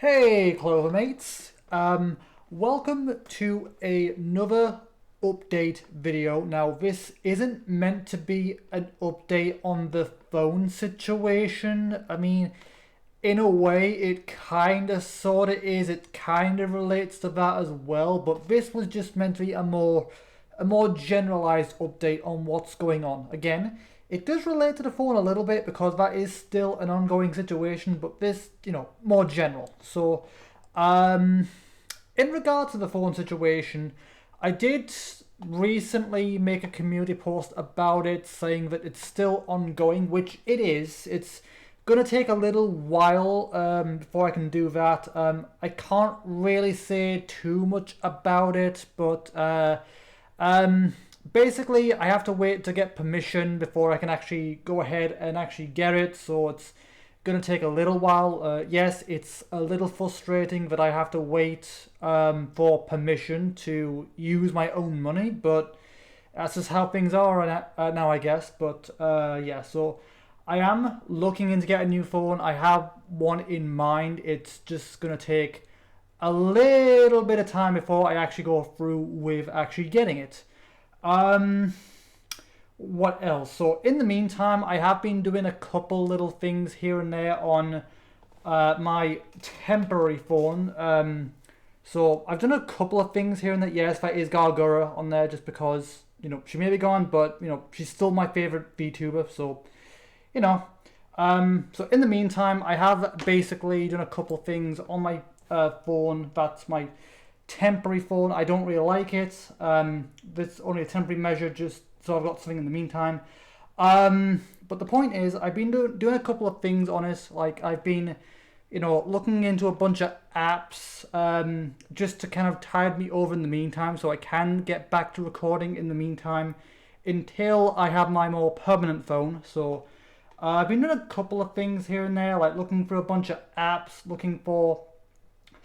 Hey Clover Mates, welcome to another update video. Now this isn't meant to be an update on the phone situation. I mean, in a way it kinda sorta is, it kinda relates to that as well, but this was just meant to be a more generalized update on what's going on. Again, it does relate to the phone a little bit because that is still an ongoing situation, but this, more general. So, in regard to the phone situation, I did recently make a community post about it saying that it's still ongoing, which it is. It's gonna take a little while before I can do that. I can't really say too much about it, but basically, I have to wait to get permission before I can actually go ahead and actually get it, so it's going to take a little while. Yes, it's a little frustrating that I have to wait for permission to use my own money, but that's just how things are now, I guess. But yeah, so I am looking into getting a new phone. I have one in mind. It's just going to take a little bit of time before I actually go through with actually getting it. What else? So in the meantime, I have been doing a couple little things here and there on my temporary phone. So I've done a couple of things here and there. Yes, that is Gargura on there just because, she may be gone, but, she's still my favorite VTuber. So, so in the meantime, I have basically done a couple things on my phone. That's my temporary phone. I don't really like it. This only a temporary measure, just so I've got something in the meantime. But the point is, I've been doing a couple of things on it. Like I've been, looking into a bunch of apps, just to kind of tide me over in the meantime, so I can get back to recording in the meantime until I have my more permanent phone. So I've been doing a couple of things here and there, like looking for a bunch of apps, looking for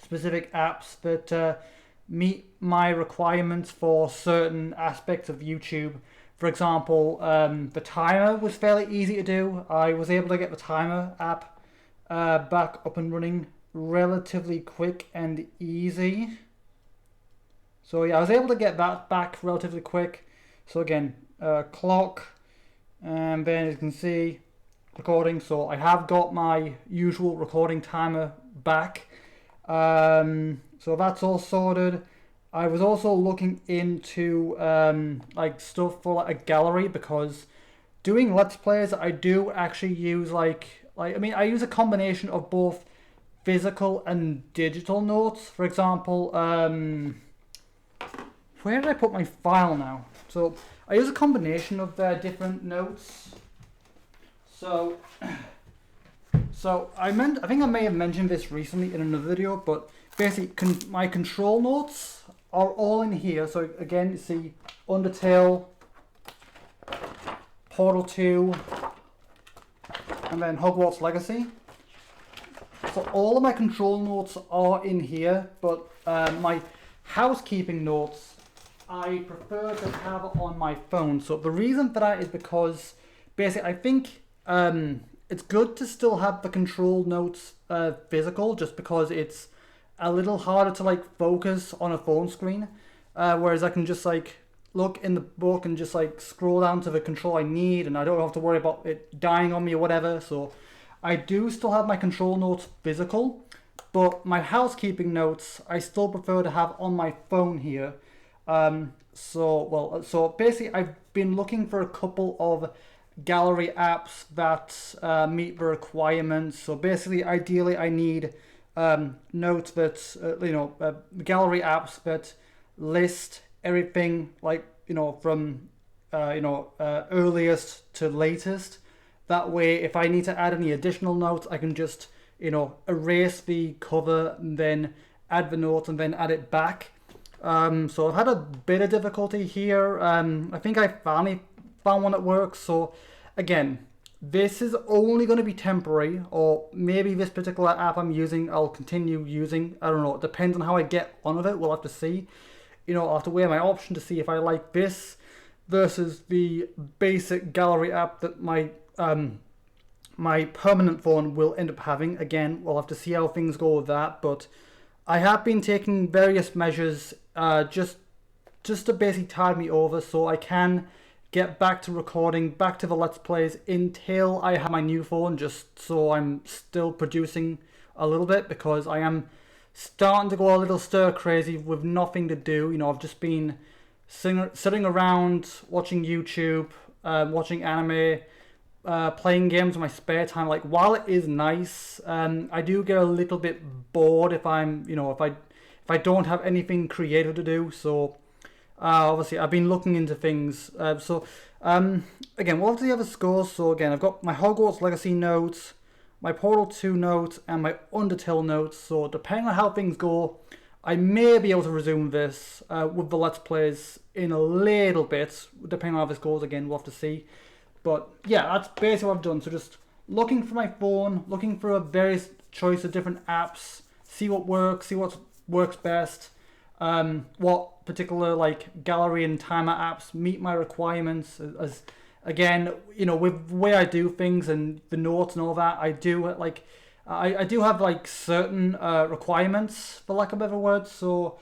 specific apps that meet my requirements for certain aspects of YouTube. For example, the timer was fairly easy to do. I was able to get the timer app back up and running relatively quick and easy. So yeah, I was able to get that back relatively quick. So again, clock, and then as you can see, recording. So I have got my usual recording timer back. So that's all sorted. I was also looking into like stuff for like a gallery, because doing Let's Plays I do actually use I use a combination of both physical and digital notes. For example, where did I put my file now? So I use a combination of different notes. So I think I may have mentioned this recently in another video, but basically my control notes are all in here. So again, you see Undertale, Portal 2, and then Hogwarts Legacy. So all of my control notes are in here, but my housekeeping notes I prefer to have on my phone. So the reason for that is because basically I think it's good to still have the control notes physical, just because it's a little harder to focus on a phone screen, whereas I can just look in the book and just scroll down to the control I need, and I don't have to worry about it dying on me or whatever. So I do still have my control notes physical, but my housekeeping notes I still prefer to have on my phone here. So basically I've been looking for a couple of gallery apps that meet the requirements. So basically, ideally, I need notes that gallery apps that list everything from earliest to latest. That way, if I need to add any additional notes, I can just erase the cover and then add the notes and then add it back. So I've had a bit of difficulty here. I think I finally found one that works. So again, this is only going to be temporary, or maybe this particular app I'm using I'll continue using. I don't know, it depends on how I get on with it. We'll have to see. I'll have to weigh my option to see if I like this versus the basic gallery app that my my permanent phone will end up having. Again, we'll have to see how things go with that, but I have been taking various measures just to basically tide me over so I can get back to recording, back to the Let's Plays until I have my new phone, just so I'm still producing a little bit, because I am starting to go a little stir crazy with nothing to do. You know, I've just been sitting around watching YouTube, watching anime, playing games in my spare time. Like, while it is nice, I do get a little bit bored if I'm, you know, if I don't have anything creative to do. So obviously I've been looking into things. Again, we'll have to see how the scores. So again, I've got my Hogwarts Legacy notes, my Portal 2 notes, and my Undertale notes. So depending on how things go, I may be able to resume this with the Let's Plays in a little bit, depending on how this goes. Again, we'll have to see. But yeah, that's basically what I've done. So just looking for my phone, looking for a various choice of different apps, see what works, see what works best, what particular like gallery and timer apps meet my requirements. As again, you know, with the way I do things and the notes and all that, I do like I do have like certain requirements, for lack of a better word. So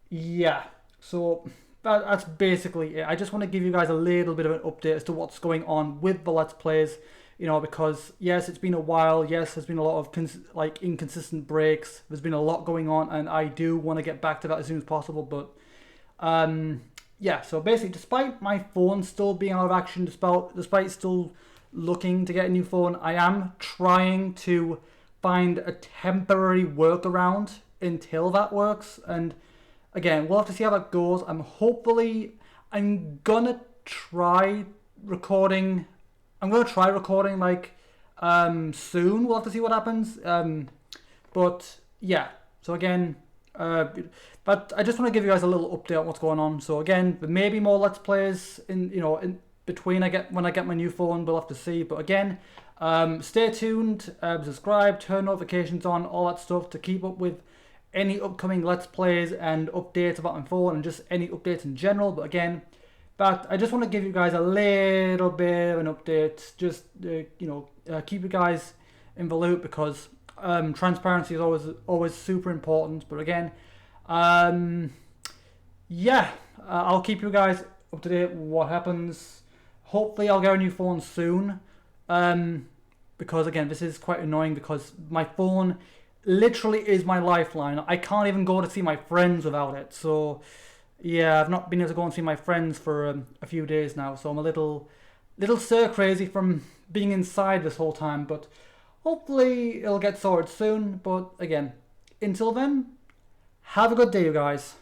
yeah, so that's basically it. I just want to give you guys a little bit of an update as to what's going on with the Let's Plays. You know, because yes, it's been a while. Yes, there's been a lot of inconsistent breaks. There's been a lot going on, and I do want to get back to that as soon as possible. But yeah, so basically, despite my phone still being out of action, despite still looking to get a new phone, I am trying to find a temporary workaround until that works. And again, we'll have to see how that goes. I'm gonna try recording. I'm gonna try recording like soon. We'll have to see what happens. But yeah. So again, but I just want to give you guys a little update on what's going on. So again, there may be more Let's Plays in between when I get my new phone. We'll have to see. But again, stay tuned, subscribe, turn notifications on, all that stuff to keep up with any upcoming Let's Plays and updates about my phone and just any updates in general. But again, I just want to give you guys a little bit of an update, just keep you guys in the loop, because transparency is always super important. But again, yeah, I'll keep you guys up to date with what happens. Hopefully I'll get a new phone soon, because again, this is quite annoying, because my phone literally is my lifeline. I can't even go to see my friends without it. So yeah, I've not been able to go and see my friends for a few days now, so I'm a little stir crazy from being inside this whole time. But hopefully it'll get sorted soon. But again, until then, have a good day, you guys.